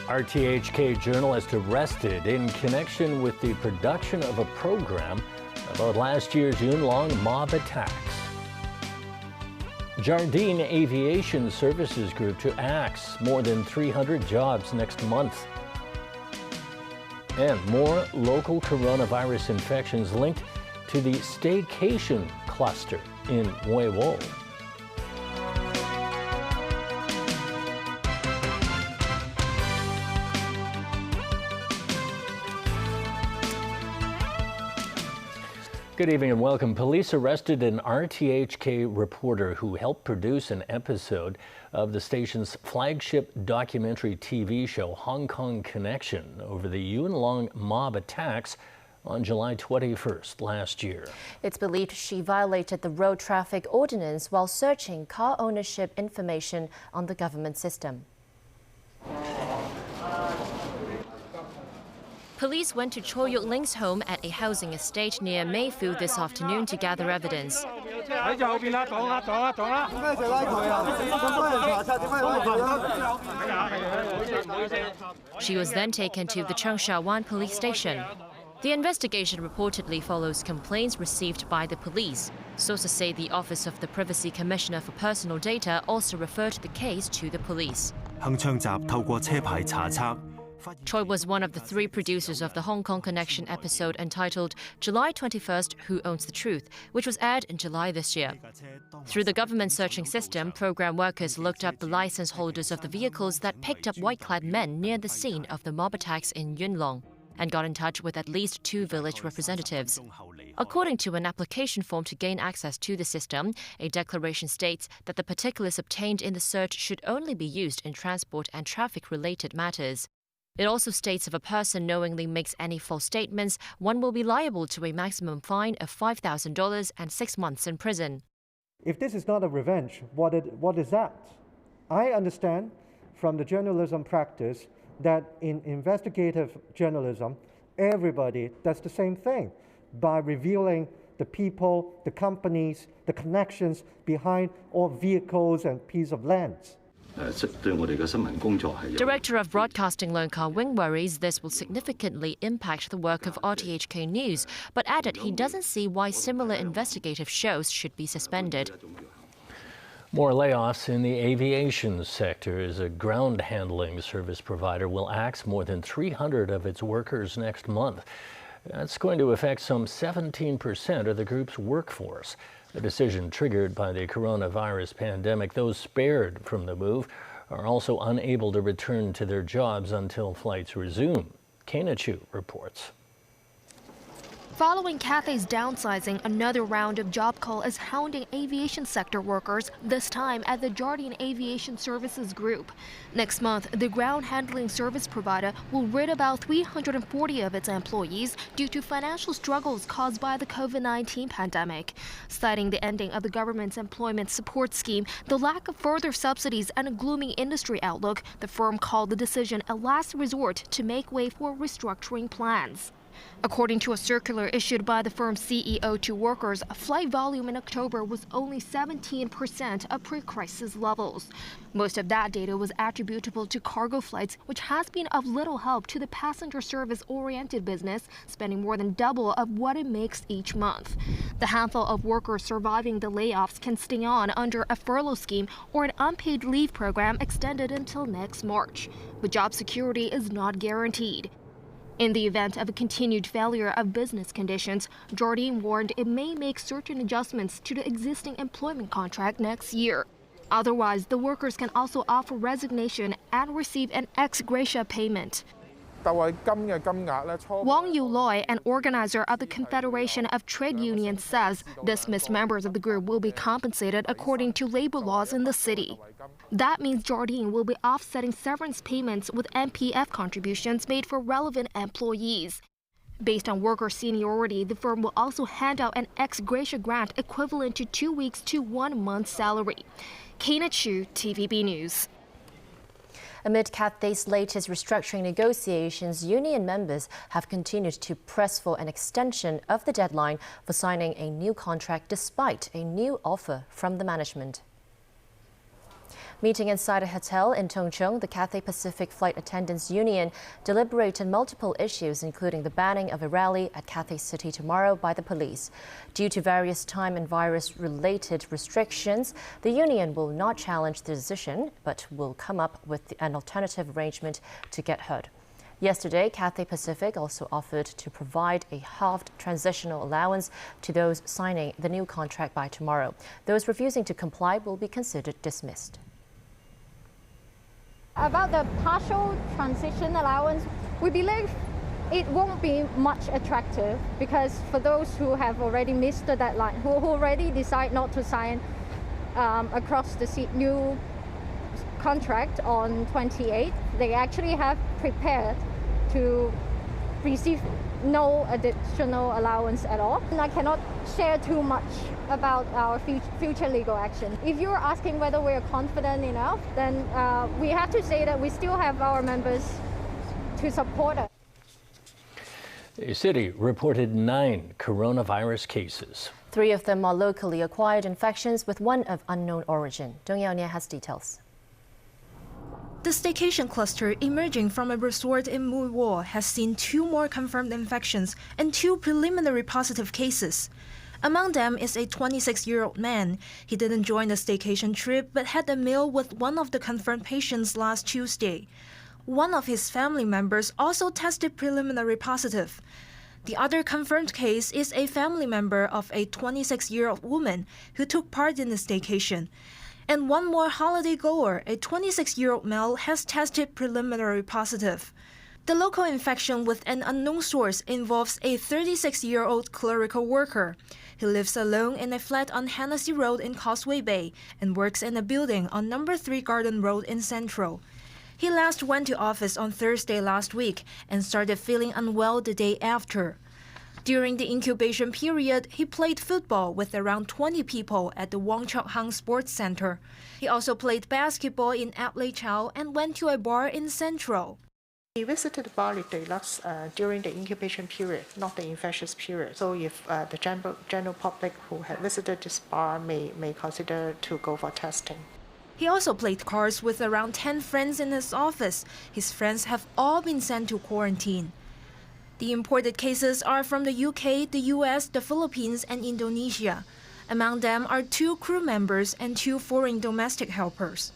RTHK journalist arrested in connection with the production of a program about last year's Yunlong mob attacks. Jardine Aviation Services Group to axe more than 300 jobs next month. And more local coronavirus infections linked to the staycation cluster in Weiwo. Good evening and welcome. Police arrested an RTHK reporter who helped produce an episode of the station's flagship documentary TV show, Hong Kong Connection, over the Yunlong mob attacks on July 21st last year. It's believed she violated the road traffic ordinance while searching car ownership information on the government system. Police went to Choi Yuk-ling's home at a housing estate near Mayfield this afternoon to gather evidence. She was then taken to the Cheung Sha Wan police station. The investigation reportedly follows complaints received by the police. Sources say the Office of the Privacy Commissioner for Personal Data also referred the case to the police. Choi was one of the three producers of the Hong Kong Connection episode entitled July 21st, Who Owns the Truth, which was aired in July this year. Through the government searching system, program workers looked up the license holders of the vehicles that picked up white-clad men near the scene of the mob attacks in Yunlong and got in touch with at least 2 village representatives. According to an application form to gain access to the system, a declaration states that the particulars obtained in the search should only be used in transport and traffic-related matters. It also states if a person knowingly makes any false statements, one will be liable to a maximum fine of $5,000 and 6 months in prison. If this is not a revenge, what is that? I understand from the journalism practice that in investigative journalism, everybody does the same thing by revealing the people, the companies, the connections behind all vehicles and pieces of land. Director of Broadcasting Leung Ka-wing worries this will significantly impact the work of RTHK News, but added he doesn't see why similar investigative shows should be suspended. More layoffs in the aviation sector as a ground handling service provider will axe more than 300 of its workers next month. That's going to affect some 17% of the group's workforce. The decision triggered by the coronavirus pandemic. Those spared from the move are also unable to return to their jobs until flights resume. Kana Chu reports. Following Cathay's downsizing, another round of job call is hounding aviation sector workers, this time at the Jardine Aviation Services Group. Next month, the ground handling service provider will rid about 340 of its employees due to financial struggles caused by the COVID-19 pandemic. Citing the ending of the government's employment support scheme, the lack of further subsidies, and a gloomy industry outlook, the firm called the decision a last resort to make way for restructuring plans. According to a circular issued by the firm's CEO to workers, flight volume in October was only 17% of pre-crisis levels. Most of that data was attributable to cargo flights, which has been of little help to the passenger service-oriented business, spending more than double of what it makes each month. The handful of workers surviving the layoffs can stay on under a furlough scheme or an unpaid leave program extended until next March. But job security is not guaranteed. In the event of a continued failure of business conditions, Jardine warned it may make certain adjustments to the existing employment contract next year. Otherwise, the workers can also offer resignation and receive an ex gratia payment. Wang Yuloy, an organizer of the Confederation of Trade Unions, says dismissed members of the group will be compensated according to labor laws in the city. That means Jardine will be offsetting severance payments with MPF contributions made for relevant employees. Based on worker seniority, the firm will also hand out an ex gratia grant equivalent to 2 weeks to 1 month's salary. Kana Chu, TVB News. Amid Cathay's latest restructuring negotiations, union members have continued to press for an extension of the deadline for signing a new contract despite a new offer from the management. Meeting inside a hotel in Tongcheng, the Cathay Pacific Flight Attendants Union deliberated multiple issues, including the banning of a rally at Cathay City tomorrow by the police. Due to various time and virus-related restrictions, the union will not challenge the decision, but will come up with an alternative arrangement to get heard. Yesterday, Cathay Pacific also offered to provide a halved transitional allowance to those signing the new contract by tomorrow. Those refusing to comply will be considered dismissed. About the partial transition allowance, we believe it won't be much attractive because for those who have already missed the deadline, who already decide not to sign across the new contract on 28th, they actually have prepared to receive no additional allowance at all. And I cannot share too much about our future legal action. If you're asking whether we're confident enough, then we have to say that we still have our members to support us. The city reported 9 coronavirus cases. 3 of them are locally acquired infections, with 1 of unknown origin. Dong Yaonia has details. The staycation cluster emerging from a resort in Muiwo has seen 2 more confirmed infections and 2 preliminary positive cases. Among them is a 26-year-old man. He didn't join the staycation trip but had a meal with one of the confirmed patients last Tuesday. One of his family members also tested preliminary positive. The other confirmed case is a family member of a 26-year-old woman who took part in the staycation. And one more holiday goer, a 26-year-old male, has tested preliminary positive. The local infection with an unknown source involves a 36-year-old clerical worker. He lives alone in a flat on Hennessy Road in Causeway Bay and works in a building on No. 3 Garden Road in Central. He last went to office on Thursday last week and started feeling unwell the day after. During the incubation period, he played football with around 20 people at the Wong Chok Hang Sports Center. He also played basketball in Ap Lei Chau and went to a bar in Central. He visited the bar deluxe during the incubation period, not the infectious period. So if the general public who had visited this bar may consider to go for testing. He also played cards with around 10 friends in his office. His friends have all been sent to quarantine. The imported cases are from the UK, the US, the Philippines, and Indonesia. Among them are 2 crew members and 2 foreign domestic helpers.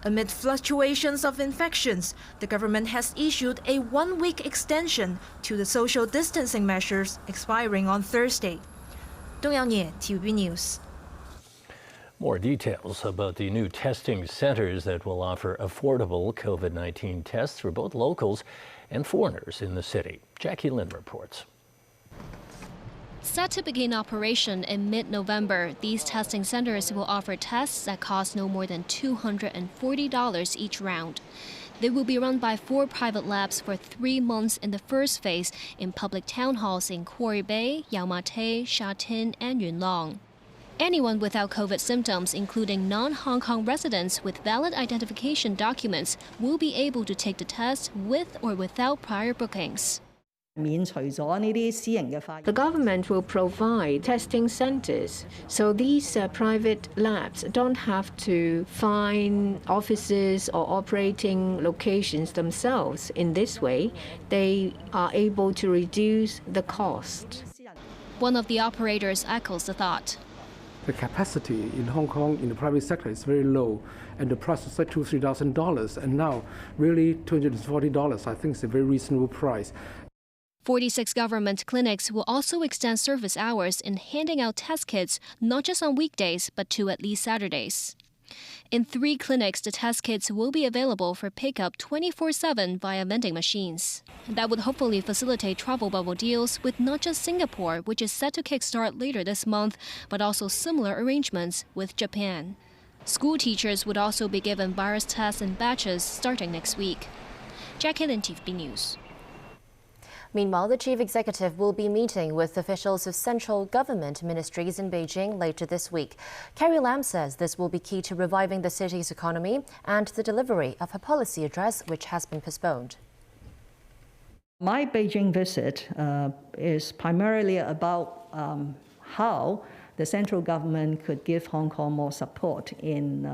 Amid fluctuations of infections, the government has issued a 1-week extension to the social distancing measures expiring on Thursday. Dong Yaonie, TVB News. More details about the new testing centers that will offer affordable COVID-19 tests for both locals and foreigners in the city. Jackie Lin reports. Set to begin operation in mid-November, these testing centers will offer tests that cost no more than $240 each round. They will be run by 4 private labs for 3 months in the first phase in public town halls in Quarry Bay, Yau Ma Tei, Sha Tin, and Yuen Long. Anyone without COVID symptoms, including non-Hong Kong residents with valid identification documents, will be able to take the test with or without prior bookings. The government will provide testing centers, so these private labs don't have to find offices or operating locations themselves. In this way, they are able to reduce the cost. One of the operators echoes the thought. The capacity in Hong Kong in the private sector is very low, and the price is like $2,000-3,000, and now really $240. I think it's a very reasonable price. 46 government clinics will also extend service hours in handing out test kits, not just on weekdays, but to at least Saturdays. In 3 clinics, the test kits will be available for pickup 24/7 via vending machines. That would hopefully facilitate travel bubble deals with not just Singapore, which is set to kickstart later this month, but also similar arrangements with Japan. School teachers would also be given virus tests in batches starting next week. Jackie Lin, TVB News. Meanwhile, the chief executive will be meeting with officials of central government ministries in Beijing later this week. Carrie Lam says this will be key to reviving the city's economy and the delivery of her policy address, which has been postponed. My Beijing visit is primarily about how the central government could give Hong Kong more support in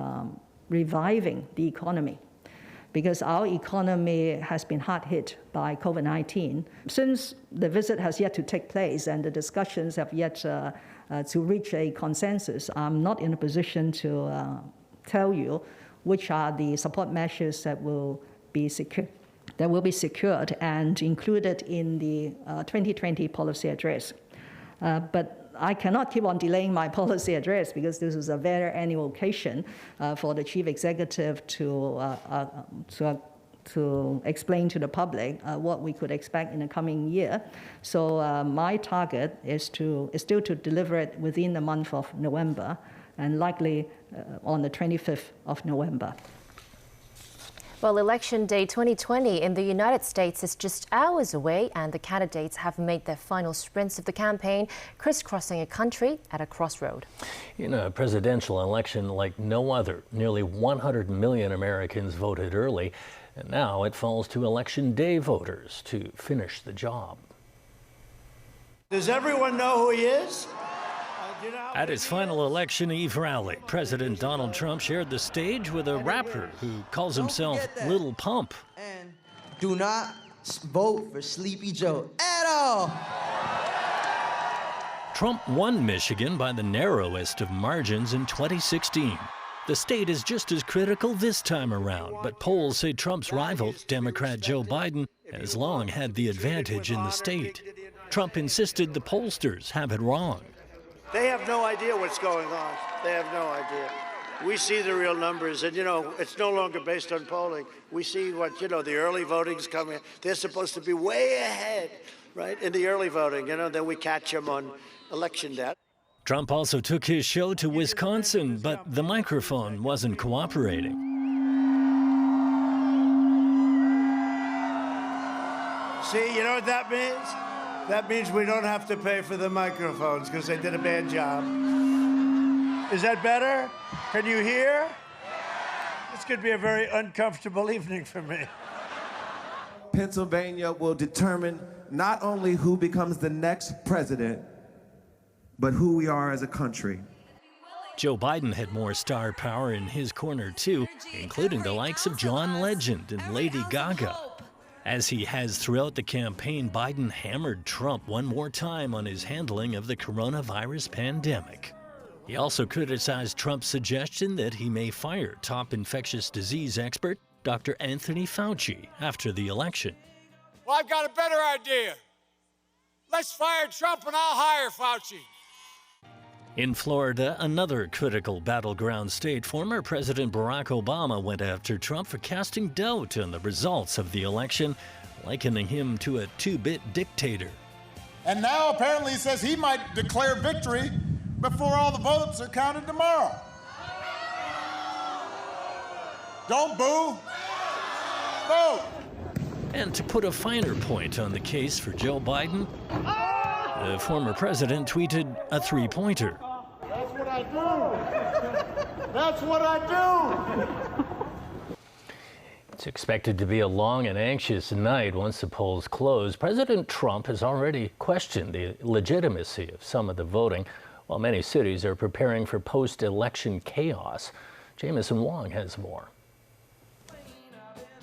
reviving the economy, because our economy has been hard hit by COVID-19. Since the visit has yet to take place and the discussions have yet to reach a consensus, I'm not in a position to tell you which are the support measures that will be secured and included in the 2020 policy address. But I cannot keep on delaying my policy address because this is a very annual occasion for the chief executive to explain to the public what we could expect in the coming year. So my target is still to deliver it within the month of November, and likely on the 25th of November. Well, Election Day 2020 in the United States is just hours away, and the candidates have made their final sprints of the campaign, crisscrossing a country at a crossroad. In a presidential election like no other, nearly 100 million Americans voted early, and now it falls to Election Day voters to finish the job. Does everyone know who he is? At his final election eve rally, President Donald Trump shared the stage with a rapper who calls himself Little Pump. And do not vote for Sleepy Joe at all. Trump won Michigan by the narrowest of margins in 2016. The state is just as critical this time around, but polls say Trump's rival, Democrat Joe Biden, has long had the advantage in the state. Trump insisted the pollsters have it wrong. They have no idea what's going on. They have no idea. We see the real numbers, and, it's no longer based on polling. We see what, the early voting's coming. They're supposed to be way ahead, right, in the early voting, then we catch them on election day. Trump also took his show to Wisconsin, but the microphone wasn't cooperating. See, you know what that means? That means we don't have to pay for the microphones because they did a bad job. Is that better? Can you hear? This could be a very uncomfortable evening for me. Pennsylvania will determine not only who becomes the next president, but who we are as a country. Joe Biden had more star power in his corner, too, including the likes of John Legend and Lady Gaga. As he has throughout the campaign, Biden hammered Trump one more time on his handling of the coronavirus pandemic. He also criticized Trump's suggestion that he may fire top infectious disease expert Dr. Anthony Fauci after the election. Well, I've got a better idea. Let's fire Trump and I'll hire Fauci. In Florida, another critical battleground state, former President Barack Obama went after Trump for casting doubt on the results of the election, likening him to a two-bit dictator. And now apparently he says he might declare victory before all the votes are counted tomorrow. Don't boo. Vote. And to put a finer point on the case for Joe Biden, the former president tweeted a three-pointer. That's what I do. That's what I do. It's expected to be a long and anxious night once the polls close. President Trump has already questioned the legitimacy of some of the voting, while many cities are preparing for post-election chaos. Jamison Wong has more.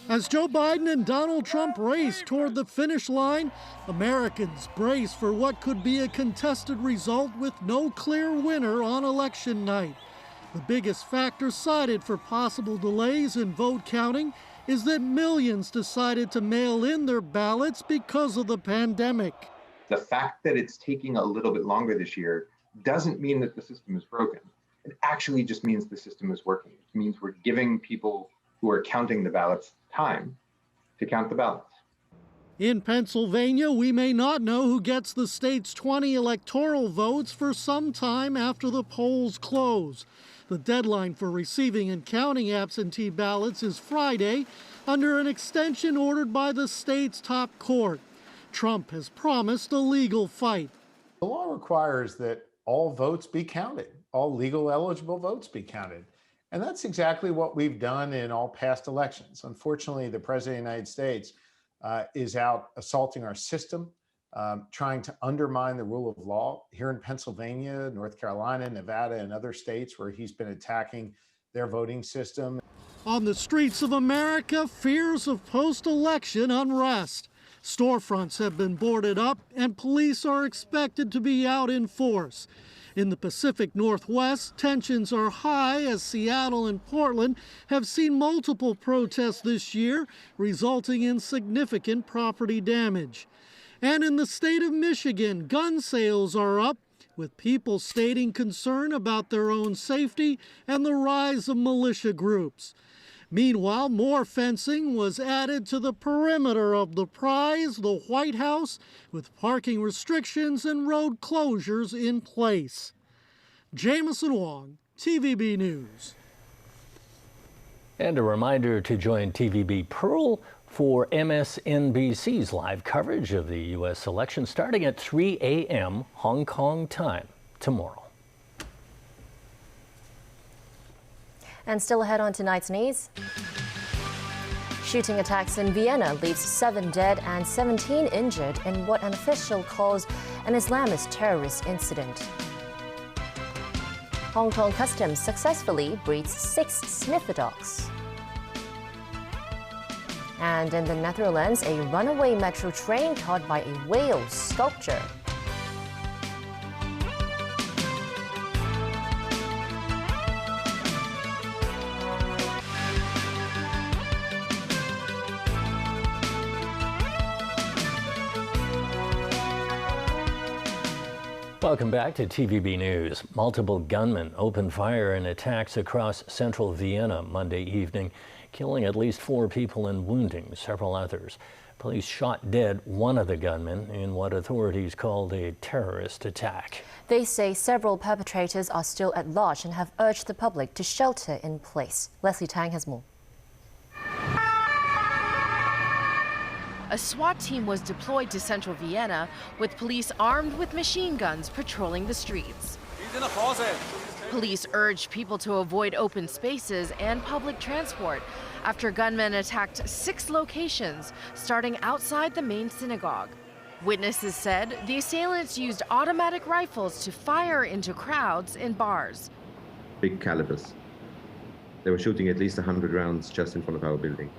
As Joe Biden and Donald Trump race toward the finish line, Americans brace for what could be a contested result with no clear winner on election night. The biggest factor cited for possible delays in vote counting is that millions decided to mail in their ballots because of the pandemic. The fact that it's taking a little bit longer this year doesn't mean that the system is broken. It actually just means the system is working. It means we're giving people who are counting the ballots time to count the ballots. In Pennsylvania, we may not know who gets the state's 20 electoral votes for some time after the polls close. The deadline for receiving and counting absentee ballots is Friday, under an extension ordered by the state's top court. Trump has promised a legal fight. The law requires that all votes be counted, all legal eligible votes be counted. And that's exactly what we've done in all past elections. Unfortunately, the President of the United States is out assaulting our system, trying to undermine the rule of law here in Pennsylvania, North Carolina, Nevada, and other states where he's been attacking their voting system. On the streets of America, fears of post-election unrest. Storefronts have been boarded up and police are expected to be out in force. In the Pacific Northwest, tensions are high as Seattle and Portland have seen multiple protests this year, resulting in significant property damage. And in the state of Michigan, gun sales are up, with people stating concern about their own safety and the rise of militia groups. Meanwhile, more fencing was added to the perimeter of the prize, the White House, with parking restrictions and road closures in place. Jameson Wong, TVB News. And a reminder to join TVB Pearl for MSNBC's live coverage of the U.S. election starting at 3 a.m. Hong Kong time tomorrow. And still ahead on tonight's news. Shooting attacks in Vienna leaves 7 dead and 17 injured in what an official calls an Islamist terrorist incident. Hong Kong Customs successfully breeds 6 sniffer dogs. And in the Netherlands, a runaway metro train caught by a whale sculpture. Welcome back to TVB News. Multiple gunmen opened fire in attacks across central Vienna Monday evening, killing at least 4 people and wounding several others. Police shot dead one of the gunmen in what authorities called a terrorist attack. They say several perpetrators are still at large and have urged the public to shelter in place. Leslie Tang has more. A SWAT team was deployed to central Vienna with police armed with machine guns patrolling the streets. Police urged people to avoid open spaces and public transport after gunmen attacked 6 locations, starting outside the main synagogue. Witnesses said the assailants used automatic rifles to fire into crowds in bars. Big calibers. They were shooting at least 100 rounds just in front of our building.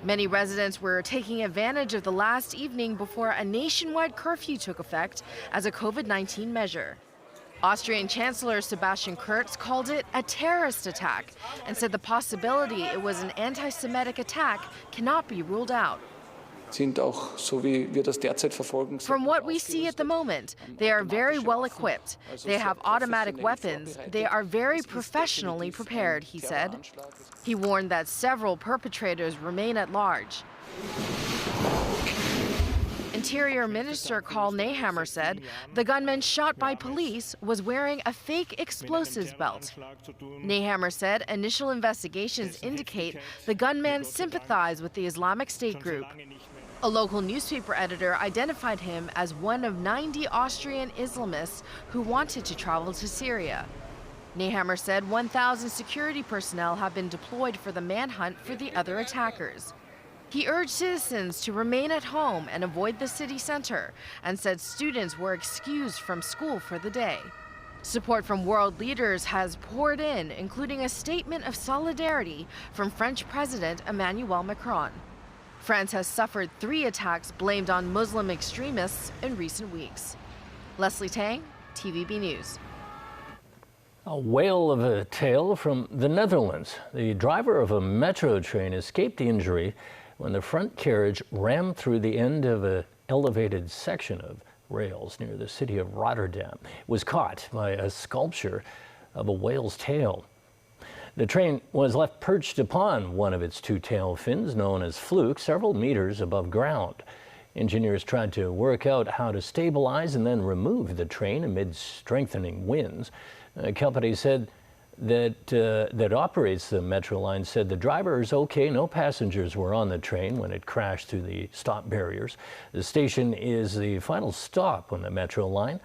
Many residents were taking advantage of the last evening before a nationwide curfew took effect as a COVID-19 measure. Austrian Chancellor Sebastian Kurz called it a terrorist attack and said the possibility it was an anti-Semitic attack cannot be ruled out. From what we see at the moment, they are very well equipped. They have automatic weapons. They are very professionally prepared, he said. He warned that several perpetrators remain at large. Interior Minister Karl Nehammer said the gunman shot by police was wearing a fake explosives belt. Nehammer said initial investigations indicate the gunman sympathized with the Islamic State group. A local newspaper editor identified him as one of 90 Austrian Islamists who wanted to travel to Syria. Nehammer said 1,000 security personnel have been deployed for the manhunt for the other attackers. He urged citizens to remain at home and avoid the city center, and said students were excused from school for the day. Support from world leaders has poured in, including a statement of solidarity from French President Emmanuel Macron. France has suffered 3 attacks blamed on Muslim extremists in recent weeks. Leslie Tang, TVB News. A whale of a tale from the Netherlands. The driver of a metro train escaped injury when the front carriage rammed through the end of an elevated section of rails near the city of Rotterdam. It was caught by a sculpture of a whale's tail. The train was left perched upon one of its 2 tail fins, known as fluke, several meters above ground. Engineers tried to work out how to stabilize and then remove the train amid strengthening winds. The company said that operates the Metro line said the driver is okay. No passengers were on the train when it crashed through the stop barriers. The station is the final stop on the Metro line.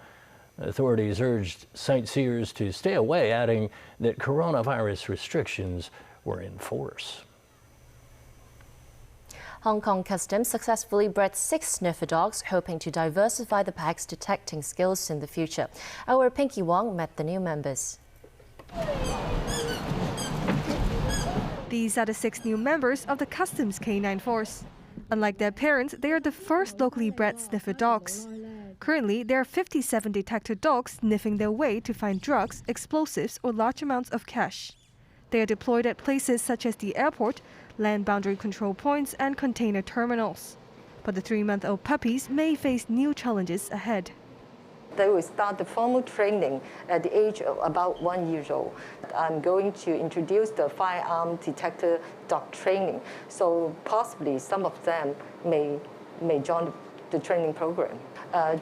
Authorities urged sightseers to stay away, adding that coronavirus restrictions were in force. Hong Kong Customs successfully bred 6 sniffer dogs, hoping to diversify the pack's detecting skills in the future. Our Pinky Wong met the new members. These are the 6 new members of the Customs K9 force. Unlike their parents, they are the first locally bred sniffer dogs. Currently, there are 57 detector dogs sniffing their way to find drugs, explosives, or large amounts of cash. They are deployed at places such as the airport, land boundary control points, and container terminals. But the 3-month-old puppies may face new challenges ahead. They will start the formal training at the age of about 1 year old. I'm going to introduce the firearm detector dog training, so possibly some of them may join the training program.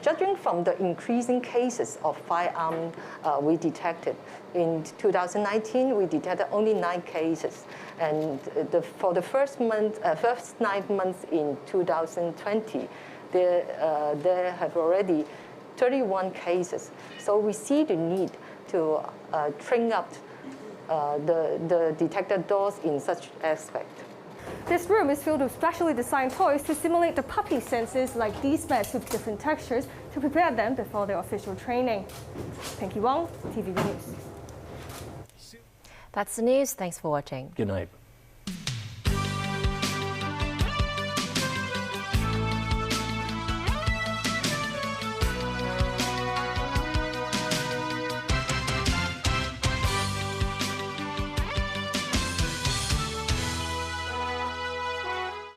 Judging from the increasing cases of firearm we detected, in 2019 we detected only 9 cases, and for the first 9 months in 2020, there have already 31 cases. So we see the need to train up the detector dogs in such aspect. This room is filled with specially designed toys to simulate the puppy senses, like these mats with different textures, to prepare them before their official training. Pinky Wong, TVB News. That's the news. Thanks for watching. Good night.